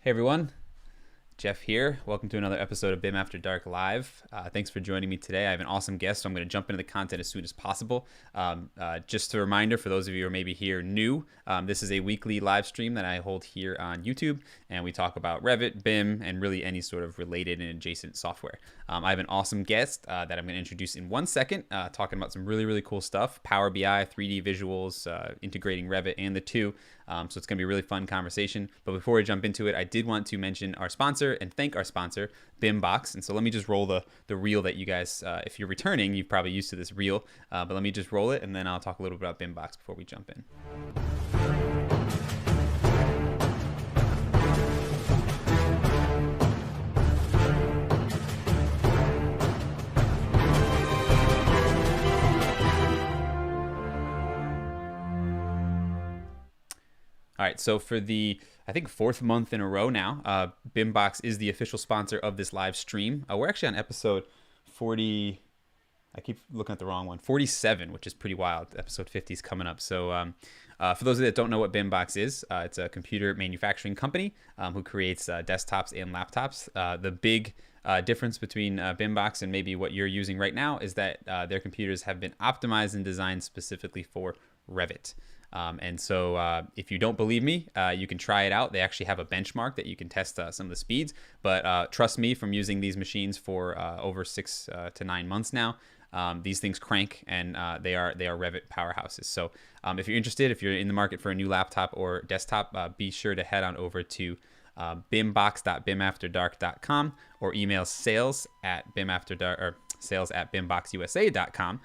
Hey everyone, Jeff here. Welcome to another episode of BIM After Dark Live. Thanks for joining me today. I have an awesome guest, so I'm going to jump into the content as soon as possible. Just a reminder for those of you who are maybe here new, this is a weekly live stream that I hold here on YouTube, and we talk about Revit, BIM, and really any sort of related and adjacent software. I have an awesome guest that I'm going to introduce in 1 second, talking about some really, really cool stuff, Power BI, 3D visuals, integrating Revit and the two. So it's going to be a really fun conversation. But before we jump into it, I did want to mention our sponsor and thank our sponsor, BIMbox. And so let me just roll the reel that you guys, if you're returning, you've probably used to this reel. But let me just roll it, and then I'll talk a little bit about BIMbox before we jump in. All right, so for the, I think, fourth month in a row now, BIMbox is the official sponsor of this live stream. We're actually on episode 40, I keep looking at the wrong one, 47, which is pretty wild. Episode 50 is coming up. So for those of you that don't know what BIMbox is, it's a computer manufacturing company who creates desktops and laptops. The big difference between BIMbox and maybe what you're using right now is that their computers have been optimized and designed specifically for Revit. And so if you don't believe me, you can try it out. They actually have a benchmark that you can test some of the speeds. But trust me, from using these machines for over 6 to 9 months now, these things crank, and they are Revit powerhouses. So if you're interested, if you're in the market for a new laptop or desktop, be sure to head on over to bimbox.bimafterdark.com or email sales@bimboxusa.com.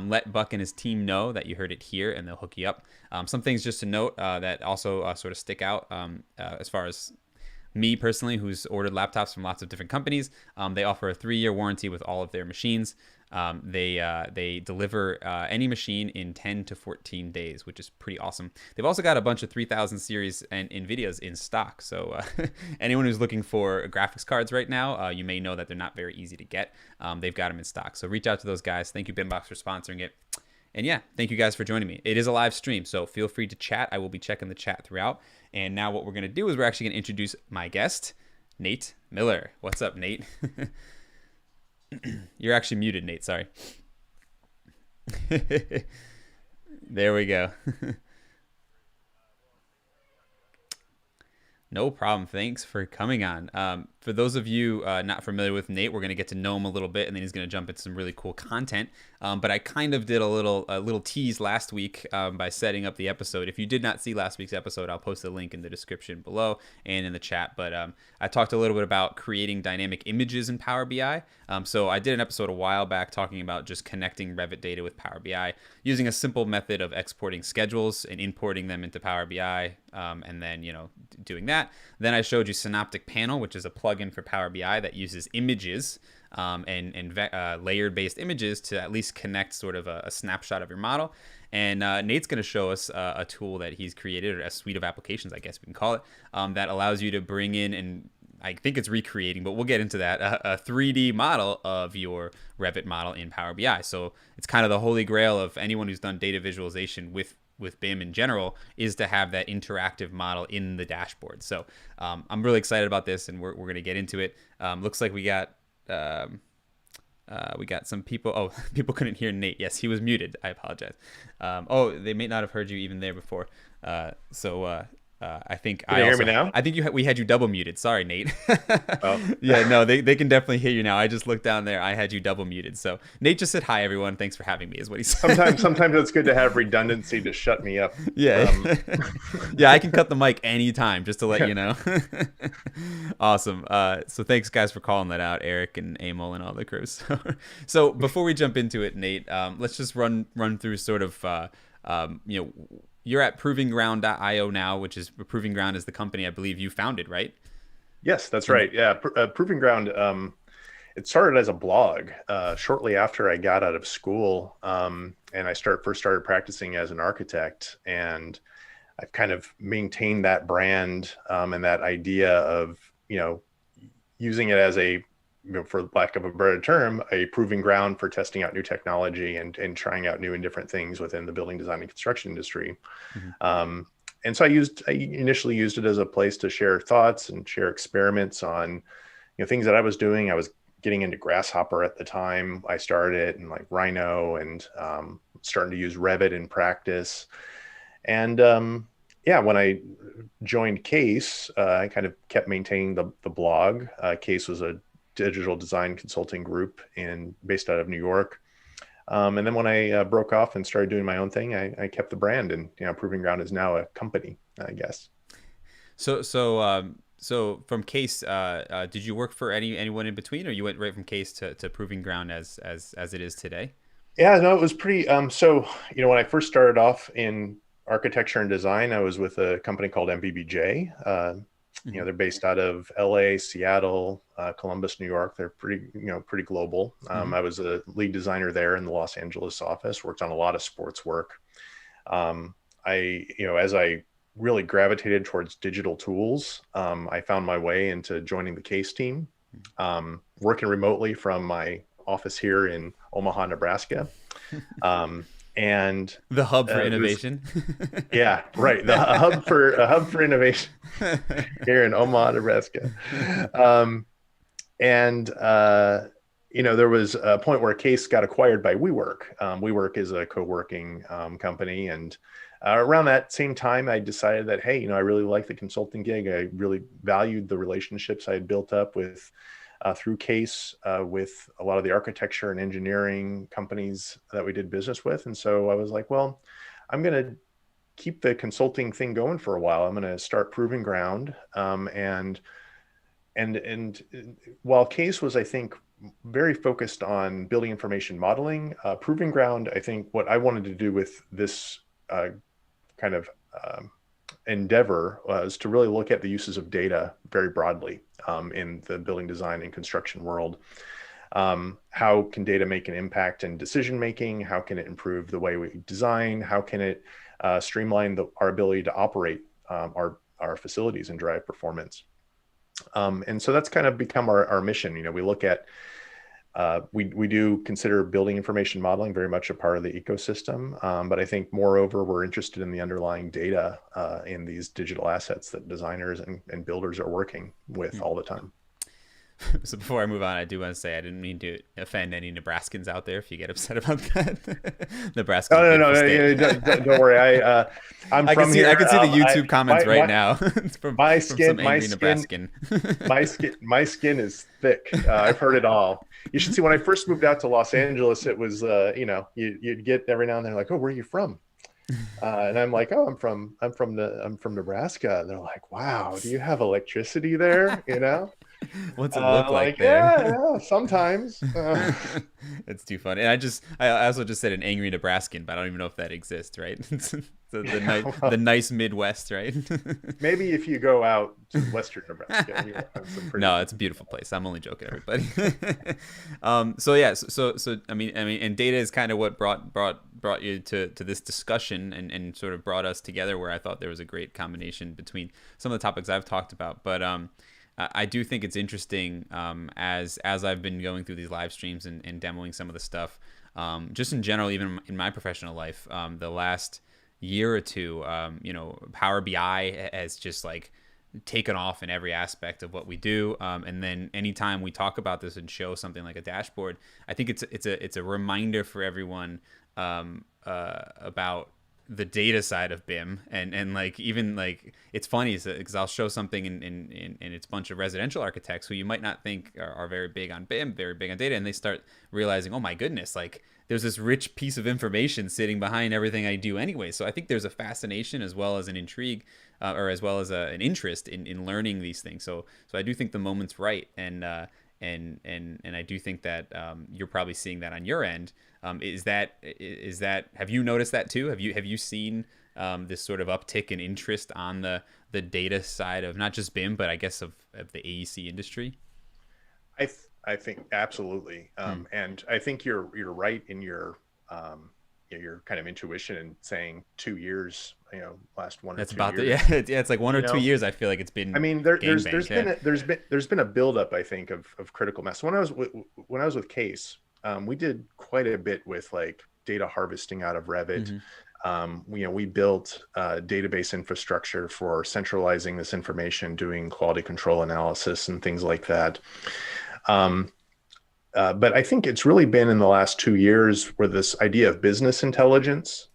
Let Buck and his team know that you heard it here, and they'll hook you up. Some things just to note that also sort of stick out as far as me personally, who's ordered laptops from lots of different companies. They offer a 3-year warranty with all of their machines. They deliver any machine in 10 to 14 days, which is pretty awesome. They've also got a bunch of 3000 series and NVIDIAs in stock. So anyone who's looking for graphics cards right now, you may know that they're not very easy to get. They've got them in stock. So reach out to those guys. Thank you, BIMbox, for sponsoring it. And yeah, thank you guys for joining me. It is a live stream, so feel free to chat. I will be checking the chat throughout. And now what we're going to do is we're actually going to introduce my guest, Nate Miller. What's up, Nate? You're actually muted, Nate. Sorry. There we go. No problem. Thanks for coming on. For those of you not familiar with Nate, we're going to get to know him a little bit, and then he's going to jump into some really cool content. But I kind of did a little tease last week by setting up the episode. If you did not see last week's episode, I'll post a link in the description below and in the chat. But I talked a little bit about creating dynamic images in Power BI. So I did an episode a while back talking about just connecting Revit data with Power BI using a simple method of exporting schedules and importing them into Power BI, and then doing that. Then I showed you Synoptic Panel, which is a plugin for Power BI that uses images and layered based images to at least connect sort of a snapshot of your model. And Nate's going to show us a tool that he's created, or a suite of applications, I guess we can call it, that allows you to bring in, and I think it's recreating, but we'll get into that, a 3D model of your Revit model in Power BI. So it's kind of the holy grail of anyone who's done data visualization with BIM in general, is to have that interactive model in the dashboard. So I'm really excited about this, and we're going to get into it. Looks like we got some people. Oh, people couldn't hear Nate. Yes, he was muted. I apologize. They may not have heard you even there before. I think Can you hear me now? I think we had you double muted. Sorry, Nate. Oh, Yeah, no, they can definitely hear you now. I just looked down there. I had you double muted. So Nate just said hi, everyone. Thanks for having me, is what he said. sometimes it's good to have redundancy to shut me up. Yeah. Yeah, I can cut the mic anytime, just to let you know. Awesome. So thanks, guys, for calling that out, Eric and Emil and all the crews. So before we jump into it, Nate, let's just run through sort of you're at provingground.io now, which is Proving Ground is the company I believe you founded, right? Yes, that's right. Yeah, Proving Ground. It started as a blog shortly after I got out of school, and I first started practicing as an architect. And I've kind of maintained that brand and that idea of using it as a, for lack of a better term, a proving ground for testing out new technology and trying out new and different things within the building design and construction industry. Mm-hmm. and so I initially used it as a place to share thoughts and share experiments on, things that I was doing. I was getting into Grasshopper at the time I started, and like Rhino, and starting to use Revit in practice. And yeah, when I joined Case, I kind of kept maintaining the blog. Case was a digital design consulting group based out of New York. And then when I broke off and started doing my own thing, I kept the brand, and Proving Ground is now a company, I guess. So from Case, did you work for anyone in between, or you went right from Case to Proving Ground as it is today? Yeah, no, it was pretty. So when I first started off in architecture and design, I was with a company called MBBJ. They're based out of LA, Seattle, Columbus, New York. They're pretty global. I was a lead designer there in the Los Angeles office, worked on a lot of sports work. As I really gravitated towards digital tools, I found my way into joining the Case team, working remotely from my office here in Omaha, Nebraska. And the hub for innovation. Yeah, right. The hub for innovation here in Omaha, Nebraska. There was a point where Case got acquired by WeWork. WeWork is a co-working company, and around that same time, I decided that, hey, I really like the consulting gig. I really valued the relationships I had built up with through Case with a lot of the architecture and engineering companies that we did business with. And so I was like, well, I'm going to keep the consulting thing going for a while. I'm going to start Proving Ground. And while Case was, I think, very focused on building information modeling, Proving Ground, I think what I wanted to do with this kind of endeavor was to really look at the uses of data very broadly in the building design and construction world. How can data make an impact in decision making? How can it improve the way we design? How can it streamline our ability to operate our facilities and drive performance? And so that's kind of become our mission. We look at we do consider building information modeling very much a part of the ecosystem. But I think moreover, we're interested in the underlying data in these digital assets that designers and builders are working with all the time. So before I move on, I do want to say I didn't mean to offend any Nebraskans out there if you get upset about that. Nebraska. No, don't worry. I'm from here. I can see the YouTube comments right now. from some angry Nebraskan. My skin is thick. I've heard it all. You should see when I first moved out to Los Angeles, it was you'd get every now and then like, oh, where are you from? And I'm like, oh, I'm from Nebraska. And they're like, wow, do you have electricity there? What's it look like there? Yeah, sometimes. It's too funny. And I also just said an angry Nebraskan, but I don't even know if that exists, right? the nice Midwest, right? Maybe if you go out to Western Nebraska. No, it's a beautiful place. I'm only joking, everybody. So I mean, and data is kind of what brought you to this discussion and sort of brought us together, where I thought there was a great combination between some of the topics I've talked about, but I do think it's interesting as I've been going through these live streams and demoing some of the stuff, just in general, even in my professional life, the last year or two, Power BI has just like taken off in every aspect of what we do. And then anytime we talk about this and show something like a dashboard, I think it's a reminder for everyone about the data side of BIM and like even like it's funny because I'll show something in it's a bunch of residential architects who you might not think are very big on BIM, very big on data, and they start realizing, oh my goodness, like there's this rich piece of information sitting behind everything I do anyway. So I think there's a fascination as well as an intrigue or as well as an interest in learning these things. So I do think the moment's right, and I do think that you're probably seeing that on your end. Is that have you noticed that too? Have you seen this sort of uptick in interest on the data side of not just BIM, but I guess of the AEC industry? I think absolutely, and I think you're right in your kind of intuition and saying 2 years, last 1 or 2 years. That's about it's like 1 or 2 years. I feel like it's been. I mean, there's been a buildup, I think, of critical mass. When I was with Case, we did quite a bit with like data harvesting out of Revit. We built database infrastructure for centralizing this information, doing quality control analysis and things like that. But I think it's really been in the last 2 years where this idea of business intelligence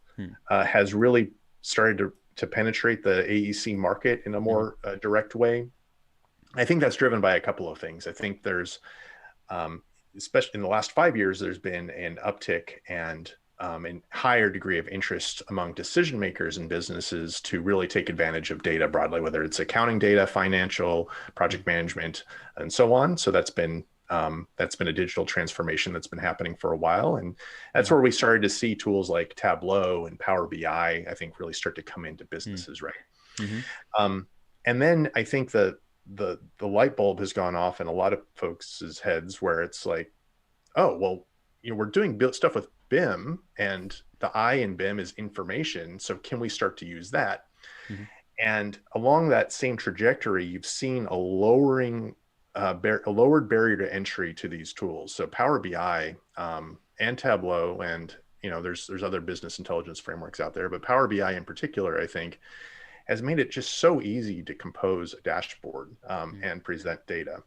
has really started to penetrate the AEC market in a more direct way. I think that's driven by a couple of things. I think there's, especially in the last 5 years, there's been an uptick and higher degree of interest among decision makers in businesses to really take advantage of data broadly, whether it's accounting data, financial, project management, and so on. So that's been a digital transformation that's been happening for a while. And that's where we started to see tools like Tableau and Power BI, I think, really start to come into businesses, right? And then I think that the light bulb has gone off in a lot of folks' heads where it's like, oh, well, we're doing stuff with BIM, and the I in BIM is information. So can we start to use that? And along that same trajectory, you've seen a lowered barrier to entry to these tools. So Power BI and Tableau, and there's other business intelligence frameworks out there, but Power BI in particular, I think, has made it just so easy to compose a dashboard and present data.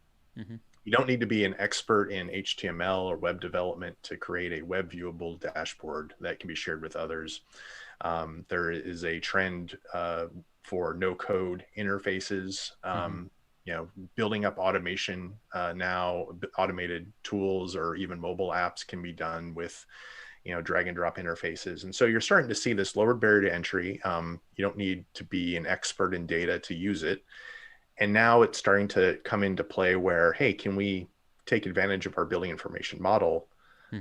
You don't need to be an expert in HTML or web development to create a web viewable dashboard that can be shared with others. There is a trend for no code interfaces, building up automation now. Automated tools or even mobile apps can be done with drag and drop interfaces. And so you're starting to see this lowered barrier to entry. You don't need to be an expert in data to use it. And now it's starting to come into play where, hey, can we take advantage of our building information model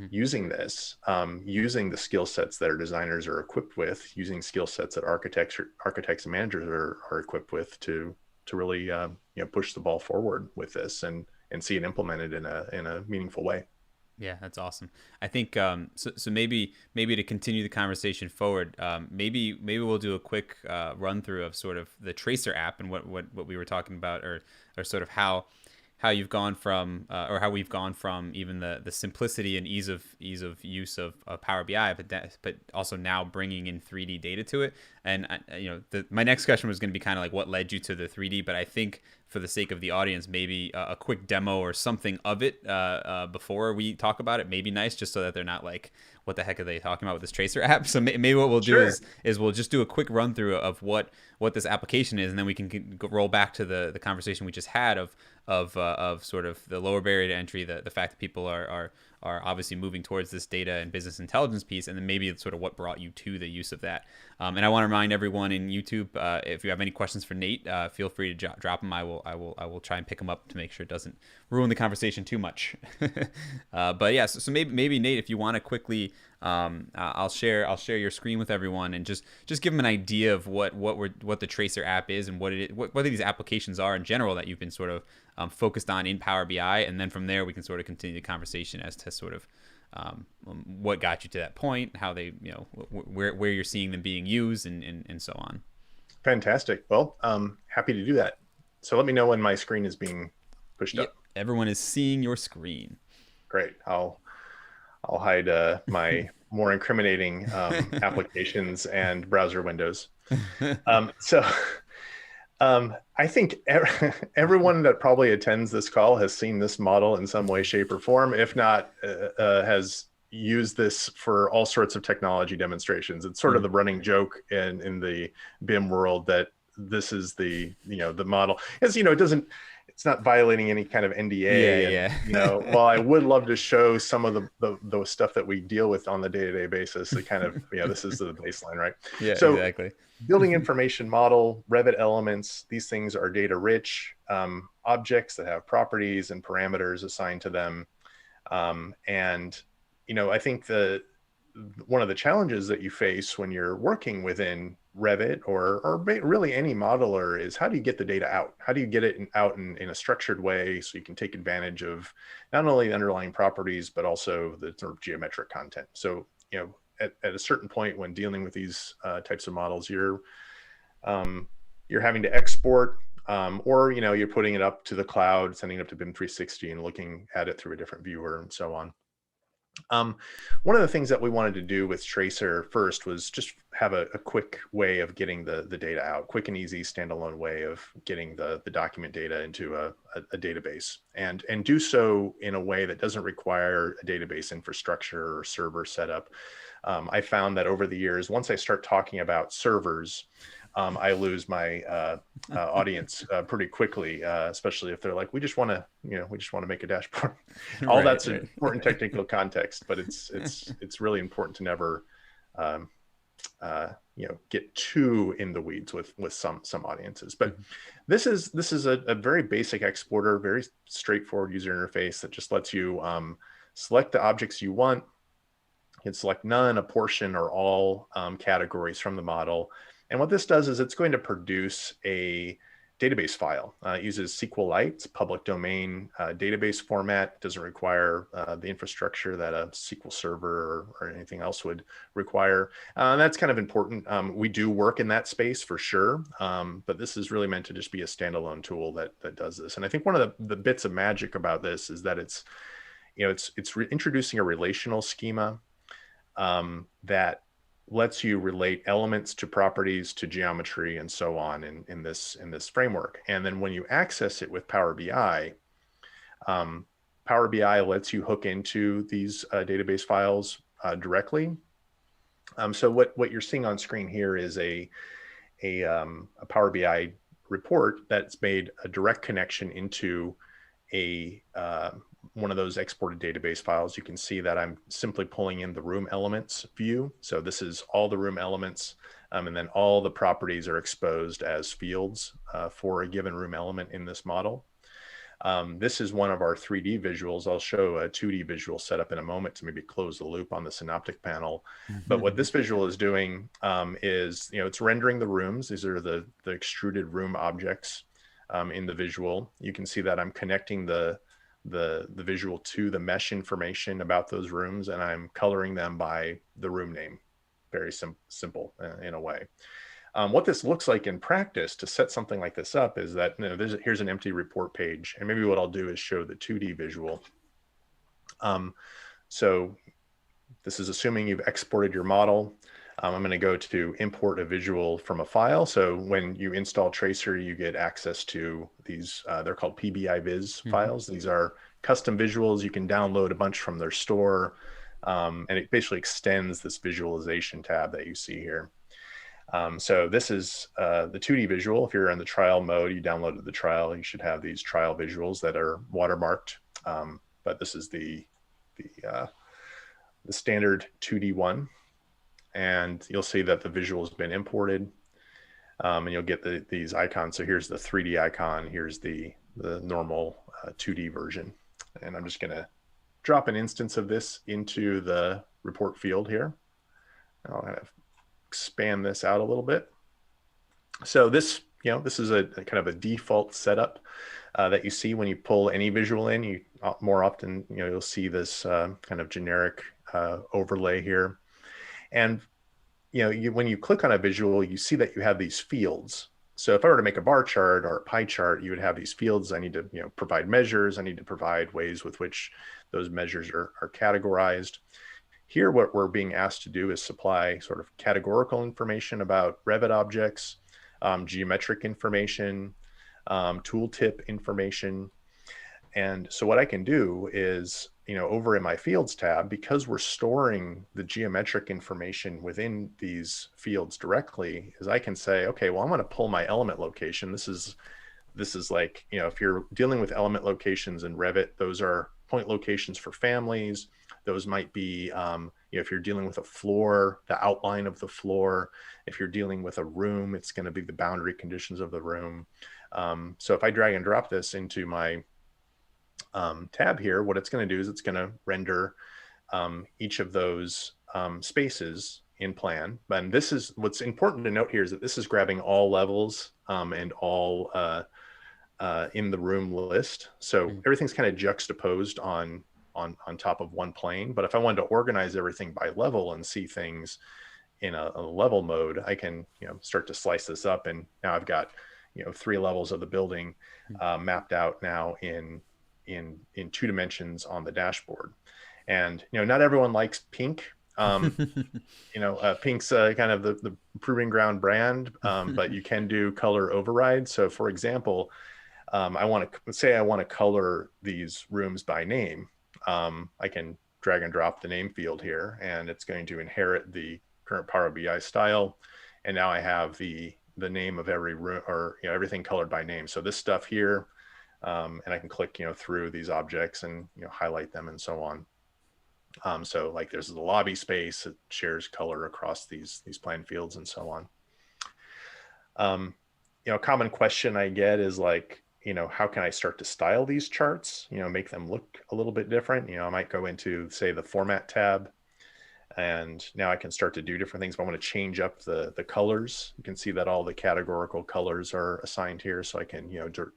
using this, using the skill sets that our designers are equipped with, using skill sets that architects and managers are equipped with to really push the ball forward with this and see it implemented in a meaningful way. Yeah, that's awesome. I think so maybe to continue the conversation forward, maybe we'll do a quick run through of sort of the Tracer app and what we were talking about, or sort of how you've gone from or how we've gone from even the simplicity and ease of use of Power BI, but also now bringing in 3D data to it. And my next question was going to be kind of like what led you to the 3D, but I think for the sake of the audience, maybe a quick demo or something of it before we talk about it may be nice, just so that they're not like, what the heck are they talking about with this Tracer app? So maybe what we'll do is we'll just do a quick run through of what this application is, and then we can roll back to the conversation we just had of sort of the lower barrier to entry, the fact that people are obviously moving towards this data and business intelligence piece, and then maybe it's sort of what brought you to the use of that. And I want to remind everyone in YouTube, if you have any questions for Nate, feel free to drop them. I will try and pick them up to make sure it doesn't ruin the conversation too much. But yeah, so maybe Nate, if you want to quickly, I'll share your screen with everyone and just give them an idea of what the Tracer app is and what these applications are in general that you've been sort of focused on in Power BI, and then from there we can sort of continue the conversation as to sort of what got you to that point, how they, where you're seeing them being used, and so on. Fantastic. Well, happy to do that. So let me know when my screen is being pushed up. Everyone is seeing your screen. Great. I'll hide my more incriminating applications and browser windows. I think everyone that probably attends this call has seen this model in some way, shape, or form. If not, has used this for all sorts of technology demonstrations. It's sort of the running joke in the BIM world that this is the model. As it's not violating any kind of NDA. While I would love to show some of the stuff that we deal with on the day-to-day basis, it kind of, this is the baseline, right? Yeah, so, exactly. Building information model, Revit elements, these things are data rich objects that have properties and parameters assigned to them. And I think one of the challenges that you face when you're working within Revit or really any modeler is, how do you get the data out? How do you get it out in a structured way so you can take advantage of not only the underlying properties, but also the sort of geometric content? So, at a certain point when dealing with these types of models, you're having to export or, you're putting it up to the cloud, sending it up to BIM 360 and looking at it through a different viewer and so on. Um, One of the things that we wanted to do with Tracer first was just have a quick way of getting the data out, quick and easy standalone way of getting the document data into a database, and do so in a way that doesn't require a database infrastructure or server setup. I found that over the years, once I start talking about servers, I lose my audience pretty quickly, especially if they're like, we just want to, we just want to make a dashboard. All Right, that's right. important technical context, but it's really important to never, um, get too in the weeds with some audiences. But Mhm. this is a very basic exporter, very straightforward user interface that just lets you select the objects you want. You can select none, a portion, or all categories from the model. And what this does is it's going to produce a database file. It uses SQLite, it's public domain database format. It doesn't require the infrastructure that a SQL server or anything else would require. And that's kind of important. We do work in that space for sure, but this is really meant to just be a standalone tool that does this. And I think one of the bits of magic about this is that it's introducing a relational schema that lets you relate elements to properties, to geometry, and so on in this framework. And then when you access it with Power BI, Power BI lets you hook into these database files directly. So what you're seeing on screen here is a Power BI report that's made a direct connection into a one of those exported database files. You can see that I'm simply pulling in the room elements view. So this is all the room elements, and then all the properties are exposed as fields for a given room element in this model. This is one of our 3D visuals. I'll show a 2D visual setup in a moment to maybe close the loop on the synoptic panel. But what this visual is doing is, it's rendering the rooms. These are the extruded room objects in the visual. You can see that I'm connecting the visual to the mesh information about those rooms, and I'm coloring them by the room name. Very simple in a way. What this looks like in practice to set something like this up is that here's an empty report page, and maybe what I'll do is show the 2D visual. So this is assuming you've exported your model. I'm going to go to import a visual from a file. So when you install Tracer, you get access to these, they're called PBIViz files. These are custom visuals. You can download a bunch from their store. And it basically extends this visualization tab that you see here. So this is the 2D visual. If you're in the trial mode, you downloaded the trial, you should have these trial visuals that are watermarked. But this is the standard 2D one. And you'll see that the visual has been imported, and you'll get these icons. So here's the 3D icon. Here's the normal 2D version. And I'm just going to drop an instance of this into the report field here. I'll kind of expand this out a little bit. So this is a kind of a default setup that you see when you pull any visual in. You more often, you'll see this kind of generic overlay here. And when you click on a visual, you see that you have these fields. So if I were to make a bar chart or a pie chart, you would have these fields. I need to provide measures. I need to provide ways with which those measures are categorized. Here, what we're being asked to do is supply sort of categorical information about Revit objects, geometric information, tooltip information. And so what I can do is, over in my fields tab, because we're storing the geometric information within these fields directly, is I can say, okay, well, I'm going to pull my element location. This is like, if you're dealing with element locations in Revit, those are point locations for families. Those might be, if you're dealing with a floor, the outline of the floor. If you're dealing with a room, it's going to be the boundary conditions of the room. So if I drag and drop this into my tab here, what it's going to do is it's going to render each of those spaces in plan. And this is what's important to note here, is that this is grabbing all levels and all in the room list. So everything's kind of juxtaposed on top of one plane. But if I wanted to organize everything by level and see things in a level mode, I can start to slice this up, and now I've got 3 levels of the building mapped out now in 2 dimensions on the dashboard. And, not everyone likes pink. Pink's kind of the proving ground brand, but you can do color override. So for example, I want to color these rooms by name. I can drag and drop the name field here, and it's going to inherit the current Power BI style. And now I have the name of every room, or everything colored by name. So this stuff here, and I can click through these objects and highlight them and so on. So like there's the lobby space, it shares color across these plan fields and so on. A common question I get is like, how can I start to style these charts, make them look a little bit different? I might go into, say, the format tab, and now I can start to do different things. If I want to change up the colors, you can see that all the categorical colors are assigned here. So I can,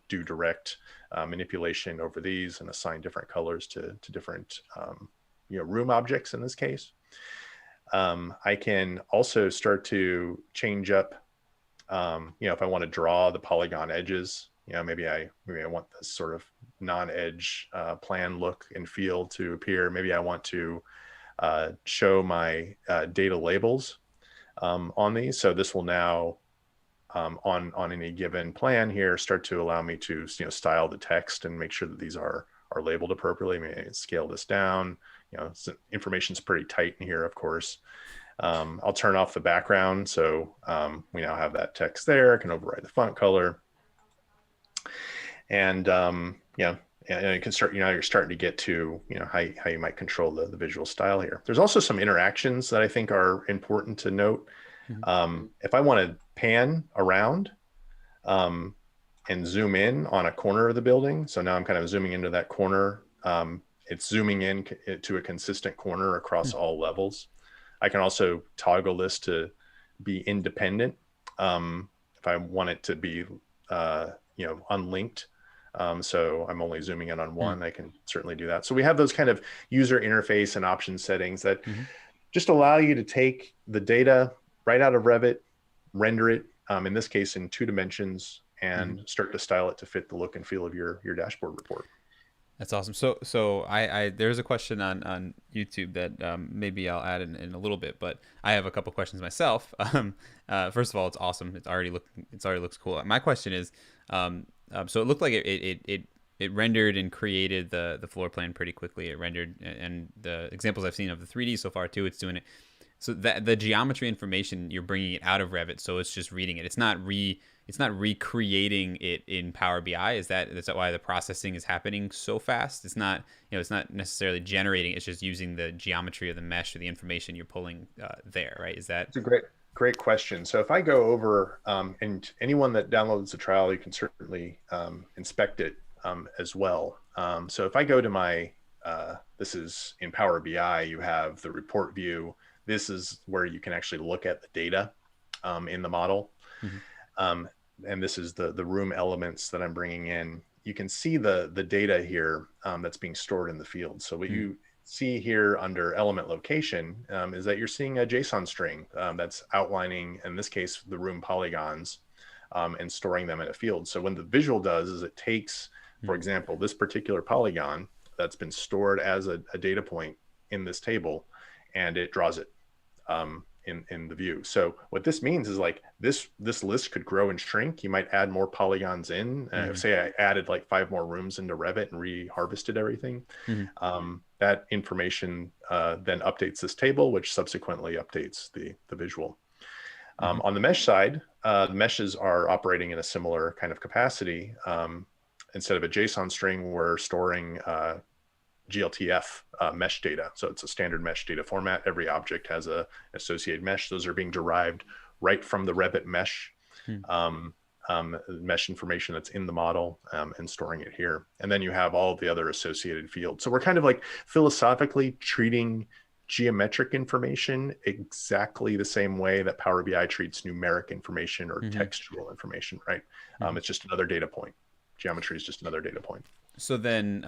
do direct manipulation over these and assign different colors to different, room objects in this case. I can also start to change up, if I want to draw the polygon edges, maybe I want this sort of non-edge plan look and feel to appear. Maybe I want to show my data labels on these. So this will now, on any given plan here, start to allow me to style the text and make sure that these are labeled appropriately. Maybe scale this down. Information's pretty tight in here, of course. I'll turn off the background. So we now have that text there. I can override the font color. And and you can start, you're starting to get to, how you might control the visual style here. There's also some interactions that I think are important to note. If I want to pan around and zoom in on a corner of the building, so now I'm kind of zooming into that corner. It's zooming in to a consistent corner across all levels. I can also toggle this to be independent. If I want it to be, unlinked. So I'm only zooming in on one, I can certainly do that. So we have those kind of user interface and option settings that just allow you to take the data right out of Revit, render it, in this case in 2 dimensions, and start to style it to fit the look and feel of your dashboard report. That's awesome. So I there's a question on YouTube that maybe I'll add in a little bit, but I have a couple questions myself. First of all, it's awesome. It already looks cool. My question is, so it looked like it rendered and created the floor plan pretty quickly. It rendered, and the examples I've seen of the 3D so far too, it's doing it. So that the geometry information, you're bringing it out of Revit, so it's just reading it. It's not recreating it in Power BI. Is that why the processing is happening so fast? It's not it's not necessarily generating. It's just using the geometry of the mesh or the information you're pulling there, right? Is that? It's a great question. So if I go over, and anyone that downloads the trial, you can certainly inspect it as well. So if I go to my, this is in Power BI, you have the report view. This is where you can actually look at the data in the model. And this is the room elements that I'm bringing in. You can see the data here that's being stored in the field. So what you see here under element location is that you're seeing a JSON string that's outlining, in this case, the room polygons and storing them in a field. So when the visual does is it takes, for example, this particular polygon that's been stored as a data point in this table, and it draws it in the view. So what this means is like this list could grow and shrink. You might add more polygons in. Say I added like 5 more rooms into Revit and re-harvested everything. That information then updates this table, which subsequently updates the visual. On the mesh side, the meshes are operating in a similar kind of capacity. Instead of a JSON string, we're storing GLTF mesh data. So it's a standard mesh data format. Every object has a associated mesh. Those are being derived right from the Revit mesh, mesh information that's in the model and storing it here. And then you have all the other associated fields. So we're kind of like philosophically treating geometric information exactly the same way that Power BI treats numeric information or textual information, right? It's just another data point. Geometry is just another data point. So then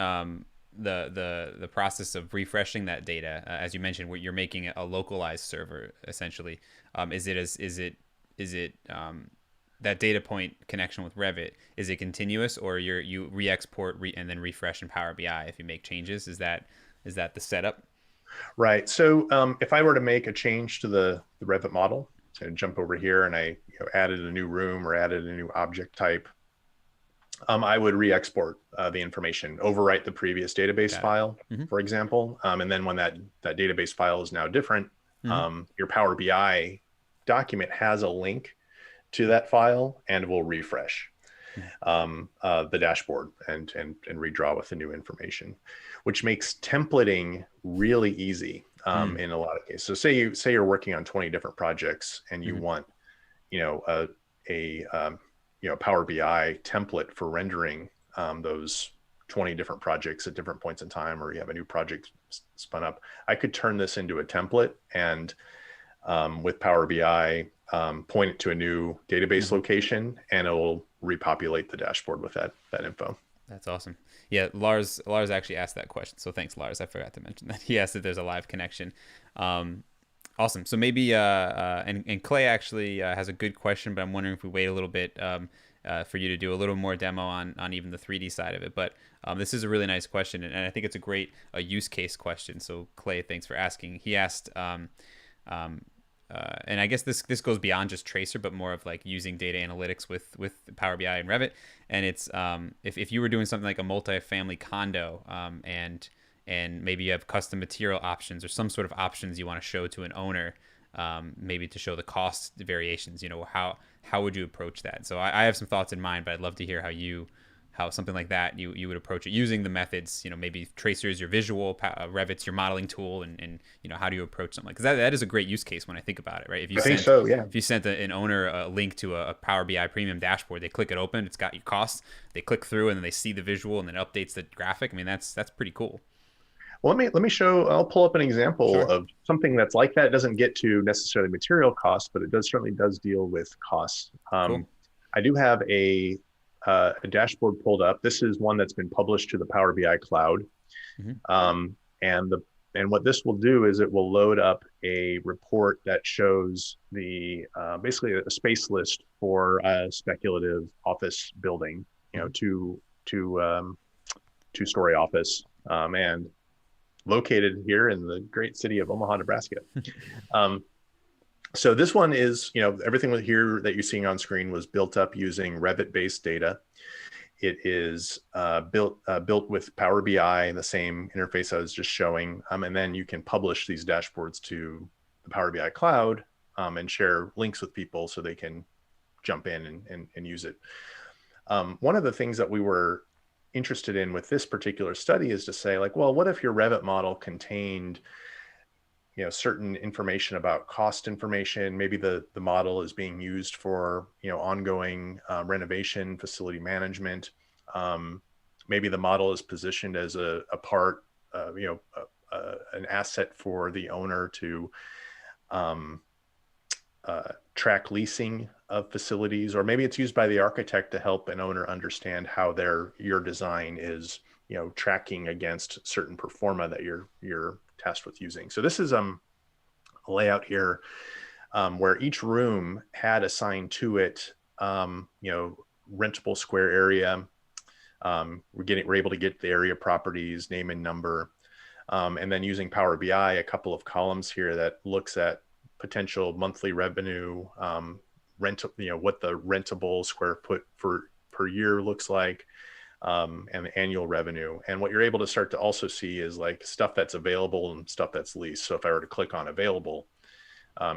the process of refreshing that data, as you mentioned, where you're making a localized server essentially, is it that data point connection with Revit, is it continuous, or you re-export and then refresh in Power BI if you make changes? Is that Is that the setup? Right. So if I were to make a change to the Revit model, so jump over here and I added a new room or added a new object type, I would re-export the information, overwrite the previous database Got it. file, Mm-hmm. for example. And then when that database file is now different, Mm-hmm. your Power BI document has a link to that file and will refresh the dashboard and redraw with the new information, which makes templating really easy in a lot of cases. So say you're working on 20 different projects and you Mm-hmm. want, a Power BI template for rendering those 20 different projects at different points in time, or you have a new project spun up. I could turn this into a template and with Power BI, point it to a new database location, and it will repopulate the dashboard with that info. That's awesome. Yeah, Lars actually asked that question. So thanks, Lars. I forgot to mention that. He asked if there's a live connection. Awesome. So maybe and Clay actually has a good question, but I'm wondering if we wait a little bit for you to do a little more demo on even the 3D side of it. But this is a really nice question, and I think it's a great use case question. So Clay, thanks for asking. He asked. And I guess this goes beyond just Tracer, but more of like using data analytics with Power BI and Revit. And it's if you were doing something like a multi-family condo, and maybe you have custom material options or some sort of options you want to show to an owner, maybe to show the cost variations. How would you approach that? So I have some thoughts in mind, but I'd love to hear how something like that you would approach it using the methods. Maybe Tracer is your visual, Revit's your modeling tool, and how do you approach something like, because that is a great use case when I think about it, right? I think so, yeah. If you sent an owner a link to a Power BI premium dashboard, they click it open, it's got your costs, they click through, and then they see the visual, and then it updates the graphic. I mean, that's pretty cool. Well, let me show. I'll pull up an example of something that's like that. It doesn't get to necessarily material costs, but it certainly does deal with costs. Cool. I do have a dashboard pulled up. This is one that's been published to the Power BI cloud. Mm-hmm. And what this will do is it will load up a report that shows the basically a space list for a speculative office building, two-story office, and located here in the great city of Omaha, Nebraska. So this one is, everything here that you're seeing on screen was built up using Revit-based data. It is built with Power BI and the same interface I was just showing. And then you can publish these dashboards to the Power BI cloud and share links with people so they can jump in and use it. One of the things that we were interested in with this particular study is to say, like, well, what if your Revit model contained certain information about cost information? Maybe the model is being used for ongoing renovation, facility management. Maybe the model is positioned as a part, an asset for the owner to track leasing of facilities, or maybe it's used by the architect to help an owner understand how your design is tracking against certain performa that you're tasked with using. So this is a layout here where each room had assigned to it rentable square area. We're able to get the area properties, name and number, and then using Power BI, a couple of columns here that looks at potential monthly revenue, what the rentable square foot per year looks like, and the annual revenue. And what you're able to start to also see is like stuff that's available and stuff that's leased. So if I were to click on available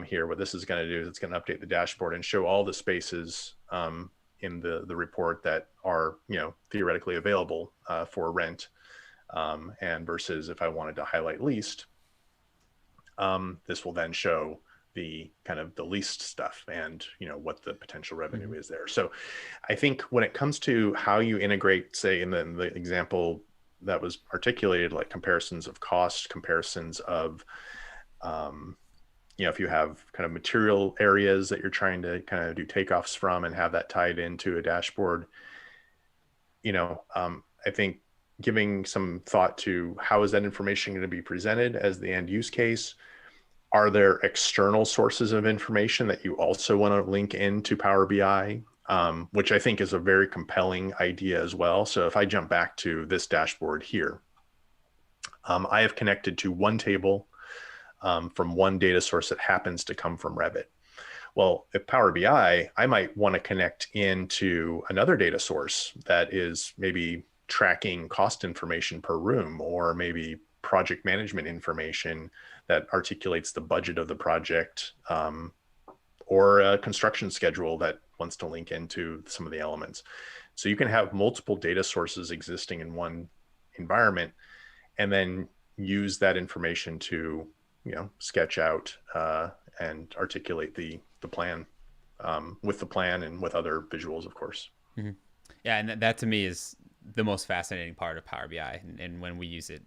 here, what this is going to do is it's going to update the dashboard and show all the spaces in the report that are theoretically available for rent, and versus if I wanted to highlight leased, this will then show the kind of the leased stuff and what the potential revenue is there. So I think when it comes to how you integrate, say in the example that was articulated, like comparisons of cost, comparisons of if you have kind of material areas that you're trying to kind of do takeoffs from and have that tied into a dashboard, I think giving some thought to how is that information going to be presented as the end use case. Are there external sources of information that you also want to link into Power BI, which I think is a very compelling idea as well. So if I jump back to this dashboard here, I have connected to one table from one data source that happens to come from Revit. Well, at Power BI, I might want to connect into another data source that is maybe tracking cost information per room, or maybe project management information that articulates the budget of the project, or a construction schedule that wants to link into some of the elements. So you can have multiple data sources existing in one environment, and then use that information to, sketch out and articulate the plan, with the plan and with other visuals, of course. Mm-hmm. Yeah, and that to me is the most fascinating part of Power BI, and when we use it,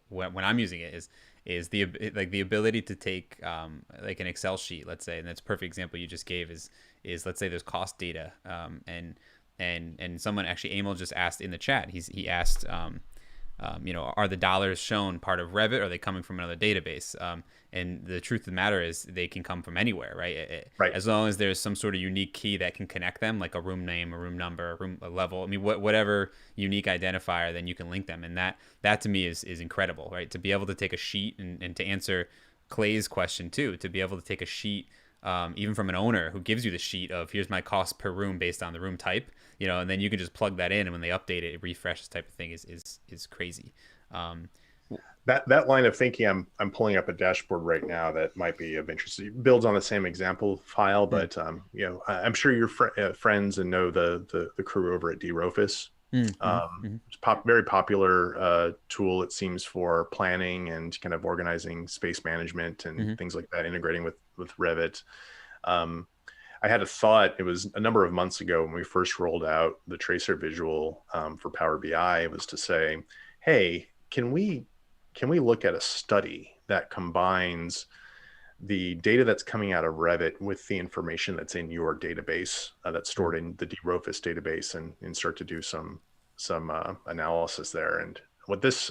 when I'm using it, is the ability to take like an Excel sheet, let's say, and that's a perfect example you just gave, is let's say there's cost data, and someone actually, Emil just asked in the chat, he asked, are the dollars shown part of Revit, or are they coming from another database? And the truth of the matter is they can come from anywhere, right? Right. As long as there's some sort of unique key that can connect them, like a room name, a room number, a level. I mean, whatever unique identifier, then you can link them. And that to me is incredible, right? To be able to take a sheet, and to answer Clay's question too, to be able to take a sheet, even from an owner who gives you the sheet of, here's my cost per room based on the room type, and then you can just plug that in, and when they update it, it refreshes, type of thing is crazy. That line of thinking, I'm pulling up a dashboard right now that might be of interest. It builds on the same example file, but I'm sure you're friends and know the crew over at DRofus. It's very popular tool, it seems, for planning and kind of organizing space management and things like that, integrating with Revit. I had a thought, it was a number of months ago when we first rolled out the tracer visual for Power BI, was to say, hey, can we look at a study that combines the data that's coming out of Revit with the information that's in your database, that's stored in the DRofus database, and start to do some analysis there. And what this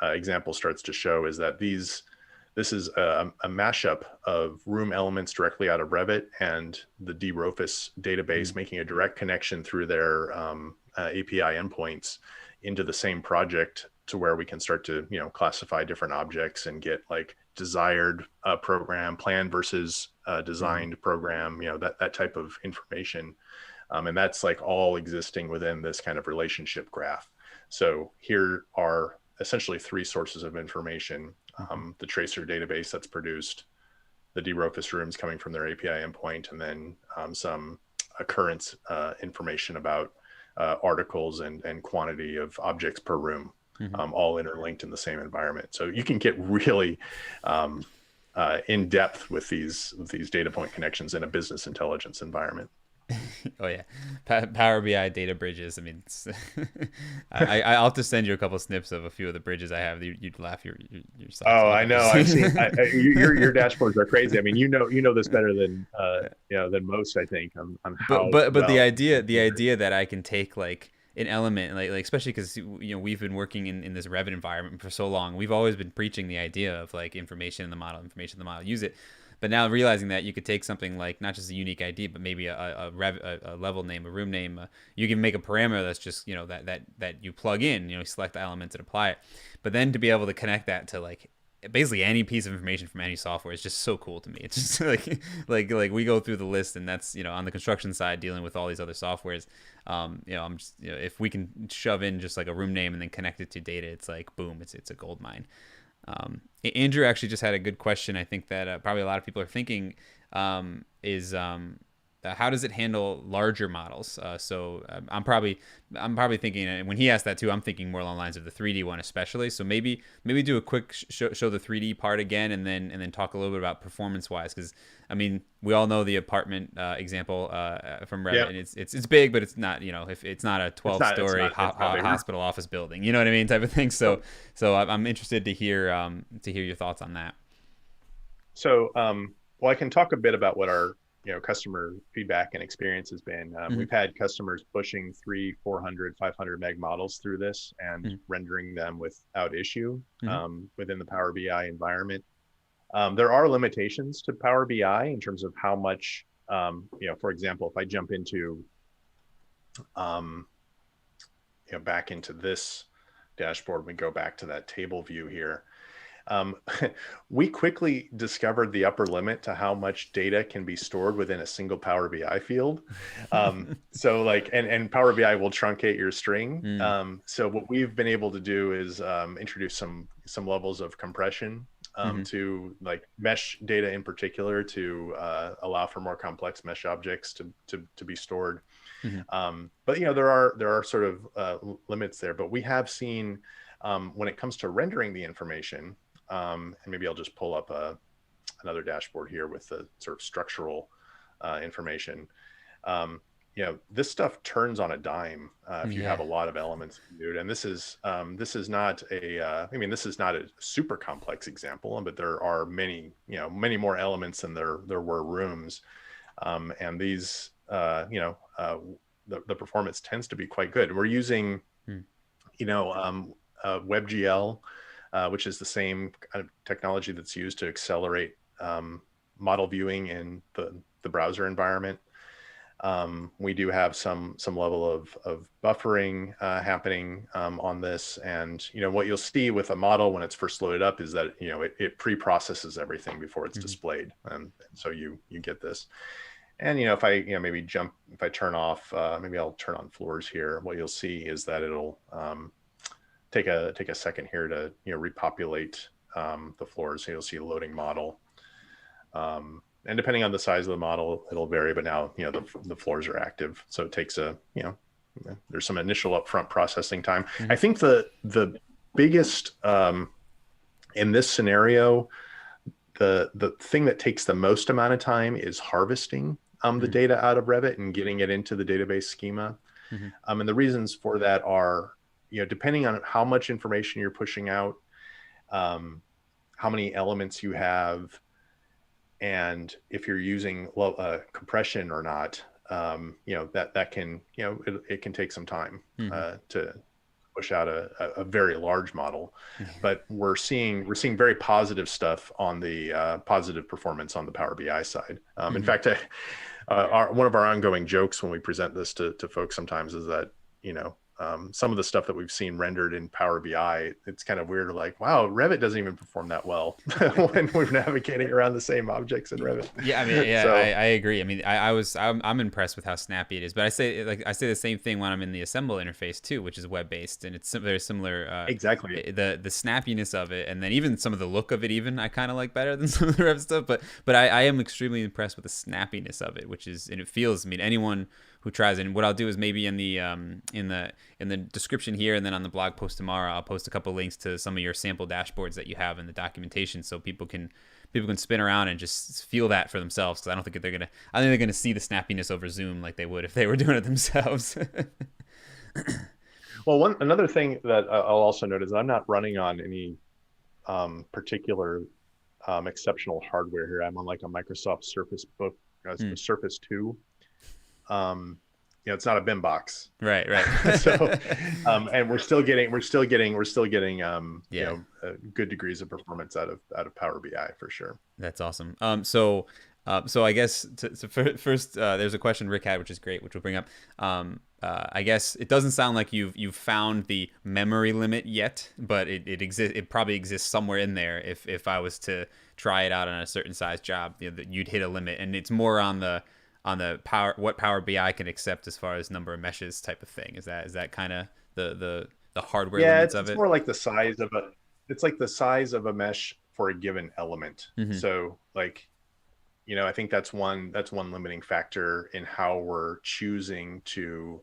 example starts to show is that this is a mashup of room elements directly out of Revit and the DRofus database, making a direct connection through their API endpoints into the same project, to where we can start to classify different objects and get like desired program plan versus designed program, that type of information. And that's like all existing within this kind of relationship graph. So here are essentially three sources of information: the tracer database that's produced, the DRofus rooms coming from their API endpoint, and then some occurrence information about articles and quantity of objects per room, all interlinked in the same environment. So you can get really in depth with these data point connections in a business intelligence environment. Oh yeah, Power BI data bridges. I mean, I'll have to send you a couple snips of a few of the bridges I have. You'd laugh yourself. Oh, I know. I've seen your dashboards are crazy. I mean, you know this better than most, I think. On how, but the idea that I can take like an element, like especially because we've been working in this Revit environment for so long. We've always been preaching the idea of like information in the model, use it. But now realizing that you could take something like not just a unique ID, but maybe a level name, a room name, you can make a parameter that's just that you plug in, select the elements and apply it. But then to be able to connect that to like basically any piece of information from any software is just so cool to me. It's just like we go through the list, and that's on the construction side dealing with all these other softwares. I'm just if we can shove in just like a room name and then connect it to data, it's like boom, it's a gold mine. Andrew actually just had a good question. I think that probably a lot of people are thinking is how does it handle larger models? So I'm probably thinking, and when he asked that too, I'm thinking more along the lines of the 3D one especially. So maybe do a quick show the 3D part again, and then talk a little bit about performance wise, because I mean we all know the apartment example from Revit, yeah. and it's big, but it's not if it's not a 12-story hospital office building, you know what I mean, type of thing. So I'm interested to hear your thoughts on that. So well, I can talk a bit about what our customer feedback and experience has been. We've had customers pushing 300, 400, 500 meg models through this and rendering them without issue within the Power BI environment. There are limitations to Power BI in terms of how much, for example, if I jump into, back into this dashboard, we go back to that table view here. Um, we quickly discovered the upper limit to how much data can be stored within a single Power BI field. So like, and Power BI will truncate your string. So what we've been able to do is introduce some levels of compression to like mesh data in particular to allow for more complex mesh objects to be stored. But there are sort of limits there. But we have seen when it comes to rendering the information. And maybe I'll just pull up another dashboard here with the sort of structural information. This stuff turns on a dime if you have a lot of elements, dude. And this is not a, this is not a super complex example, but there are many more elements than there were rooms. And these, the performance tends to be quite good. We're using, WebGL, which is the same kind of technology that's used to accelerate model viewing in the browser environment. We do have some level of buffering happening on this, and what you'll see with a model when it's first loaded up is that it pre-processes everything before it's displayed, and so you get this. And if I if I turn off, maybe I'll turn on floors here. What you'll see is that it'll take a second here to repopulate the floors. So you'll see a loading model, and depending on the size of the model, it'll vary. But now the floors are active, so it takes there's some initial upfront processing time. I think the biggest in this scenario, the thing that takes the most amount of time is harvesting the data out of Revit and getting it into the database schema. And the reasons for that are, depending on how much information you're pushing out, how many elements you have, and if you're using compression or not, that can, it can take some time to push out a very large model. But we're seeing very positive stuff on the positive performance on the Power BI side. In fact, one of our ongoing jokes when we present this to folks sometimes is that, some of the stuff that we've seen rendered in Power BI, it's kind of weird. Like, wow, Revit doesn't even perform that well when we're navigating around the same objects in Revit. Yeah, I agree. I'm impressed with how snappy it is. But I say the same thing when I'm in the assemble interface too, which is web based, and it's very similar. Exactly. The snappiness of it, and then even some of the look of it, even I kind of like better than some of the Revit stuff. But I am extremely impressed with the snappiness of it, and it feels. Anyone who tries it. And what I'll do is maybe in the description here, and then on the blog post tomorrow, I'll post a couple links to some of your sample dashboards that you have in the documentation, so people can spin around and just feel that for themselves. Because I think they're gonna see the snappiness over Zoom like they would if they were doing it themselves. Well, another thing that I'll also note is I'm not running on any particular exceptional hardware here. I'm on like a Microsoft Surface Book, Surface 2. It's not a BIM box, right. So and we're still getting good degrees of performance out of Power BI for sure. That's awesome. So I guess first there's a question Rick had, which is great, which we'll bring up. I guess it doesn't sound like you've found the memory limit yet, but it exists. It probably exists somewhere in there. If I was to try it out on a certain size job, that you'd hit a limit, and it's more on the power, what Power BI can accept as far as number of meshes type of thing. Is that kind of the hardware limits of it? It's more like the size of a mesh for a given element. So like, I think that's one limiting factor in how we're choosing to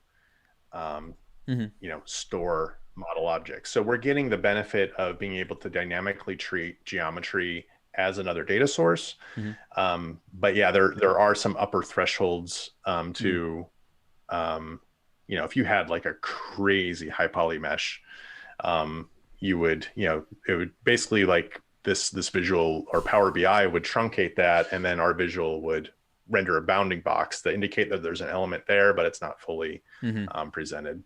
store model objects. So we're getting the benefit of being able to dynamically treat geometry as another data source. But yeah, there are some upper thresholds to, if you had like a crazy high poly mesh, you would, it would basically like this visual or Power BI would truncate that. And then our visual would render a bounding box that indicate that there's an element there, but it's not fully presented.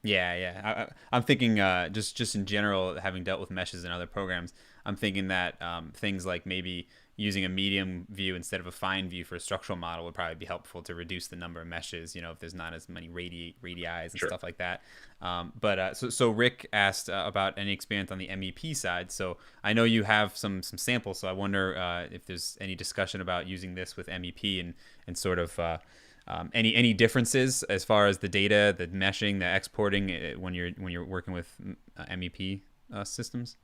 Yeah, yeah. I'm thinking just in general, having dealt with meshes in other programs, I'm thinking that things like maybe using a medium view instead of a fine view for a structural model would probably be helpful to reduce the number of meshes. You know, if there's not as many radii and Sure. stuff like that. So Rick asked about any experience on the MEP side. So I know you have some samples. So I wonder if there's any discussion about using this with MEP and sort of. Any differences as far as the data, the meshing, the exporting when you're working with MEP systems?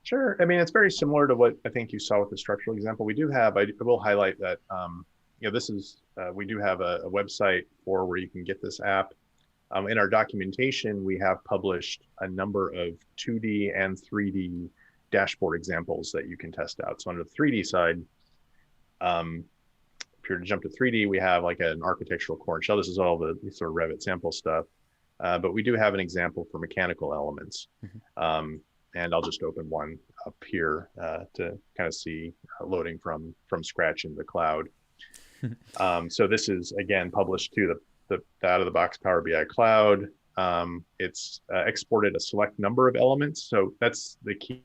Sure. I mean, it's very similar to what I think you saw with the structural example. We do have, I will highlight that, this is, we do have a website for where you can get this app. In our documentation, we have published a number of 2D and 3D dashboard examples that you can test out. So on the 3D side, if you were to jump to 3D, we have like an architectural core and shell. This is all the sort of Revit sample stuff. But we do have an example for mechanical elements. And I'll just open one up here to kind of see loading from scratch in the cloud. So this is, again, published to the out-of-the-box Power BI cloud. It's exported a select number of elements. So that's the key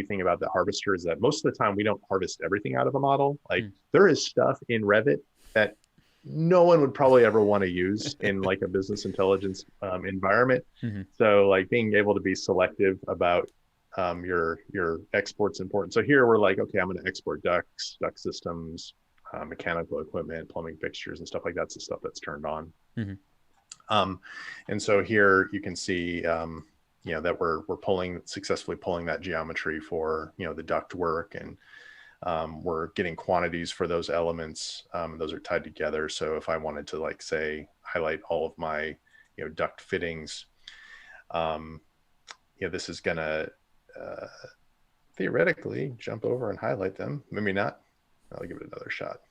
thing about the harvester, is that most of the time we don't harvest everything out of a model. Like there is stuff in Revit that no one would probably ever want to use in like a business intelligence environment. So like being able to be selective about your export's important. So here we're like, okay, I'm going to export ducts, duct systems, mechanical equipment, plumbing fixtures, and stuff like that's the stuff that's turned on. And so here you can see, that we're successfully pulling that geometry for, the duct work, and we're getting quantities for those elements. Those are tied together. So if I wanted to, like, say, highlight all of my, duct fittings, this is gonna theoretically jump over and highlight them. Maybe not. I'll give it another shot.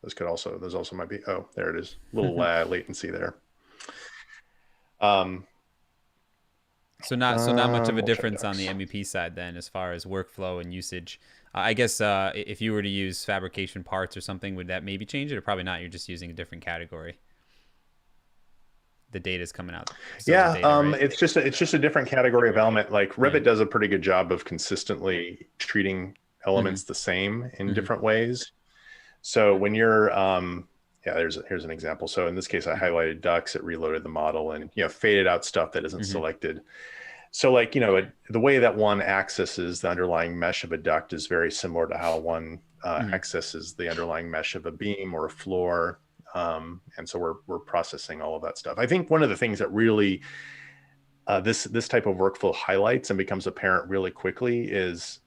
Those also might be, oh, there it is. A little latency there. So not much of a difference on the MEP side then, as far as workflow and usage. I guess if you were to use fabrication parts or something, would that maybe change it, or probably not? You're just using a different category. The data is coming out. Data, right? It's just a different category of element. Like Revit does a pretty good job of consistently treating elements the same in different ways. So when you're here's an example. So in this case, I highlighted ducts, it reloaded the model, and faded out stuff that isn't selected. So like, the way that one accesses the underlying mesh of a duct is very similar to how one accesses the underlying mesh of a beam or a floor. And so we're processing all of that stuff. I think one of the things that really this type of workflow highlights and becomes apparent really quickly is